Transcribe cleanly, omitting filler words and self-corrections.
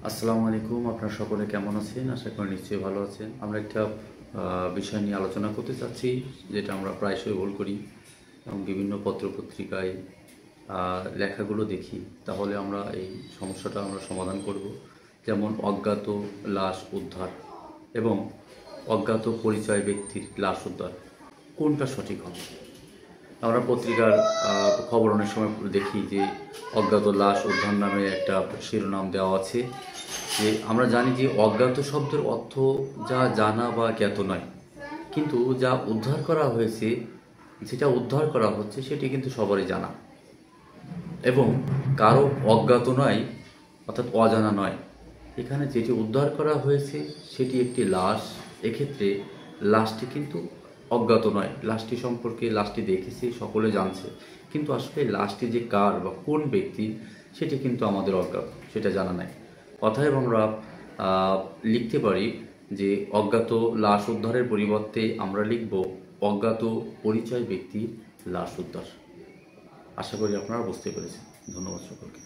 আসসালামু আলাইকুম। আপনারা সকলে কেমন আছেন? আশা করি নিশ্চয়ই ভালো আছেন। আমরা একটা বিষয় নিয়ে আলোচনা করতে চাচ্ছি, যেটা আমরা প্রায়শই ভুল করি এবং বিভিন্ন পত্রপত্রিকায় লেখাগুলো দেখি। তাহলে আমরা এই সমস্যাটা আমরা সমাধান করব। যেমন অজ্ঞাত লাশ উদ্ধার এবং অজ্ঞাত পরিচয় ব্যক্তির লাশ উদ্ধার, কোনটা সঠিক হবে? আমরা পত্রিকার খবর অনেক সময় দেখি যে অজ্ঞাত লাশ উদ্ধার নামে একটা শিরোনাম দেওয়া আছে। যে আমরা জানি যে অজ্ঞাত শব্দের অর্থ যা জানা বা জ্ঞাত নয়, কিন্তু যা উদ্ধার করা হয়েছে, যেটা উদ্ধার করা হচ্ছে সেটি কিন্তু সবারই জানা এবং কারো অজ্ঞাত নয়, অর্থাৎ অজানা নয়। এখানে যেটি উদ্ধার করা হয়েছে সেটি একটি লাশ। এক্ষেত্রে লাশটি কিন্তু অজ্ঞাত নয়। লাশটি সম্পর্কে, লাশটি দেখেছে, সকলে জানছে, কিন্তু আসলে লাশটি যে কার বা কোন ব্যক্তি সেটি কিন্তু আমাদের অজ্ঞাত, সেটা জানা নাই। অতএব আমরা লিখতে পারি যে অজ্ঞাত লাশ উদ্ধারের পরিবর্তে আমরা লিখব অজ্ঞাত পরিচয় ব্যক্তির লাশ উদ্ধার। আশা করি আপনারা বুঝতে পেরেছেন। ধন্যবাদ সকলকে।